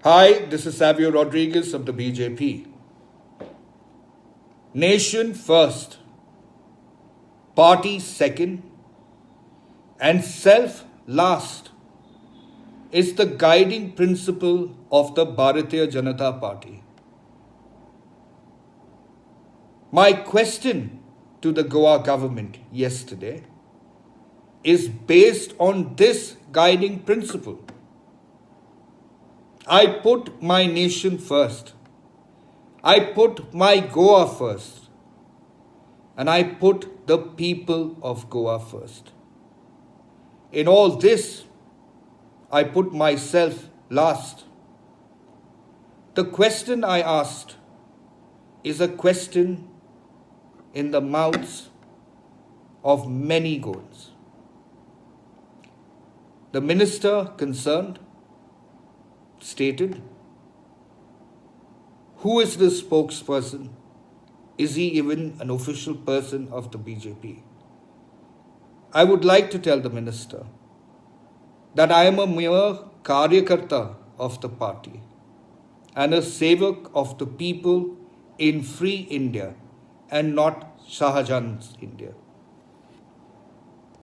Hi, this is Savio Rodriguez of the BJP. Nation first, party second, and self last is the guiding principle of the Bharatiya Janata Party. My question to the Goa government yesterday is based on this guiding principle. I put my nation first. I put my Goa first. And I put the people of Goa first. In all this, I put myself last. The question I asked is a question in the mouths of many Goans. The minister concerned stated, who is this spokesperson? Is he even an official person of the BJP? I would like to tell the minister that I am a mere karyakarta of the party and a Sevak of the people in free India and not Jahan'S India.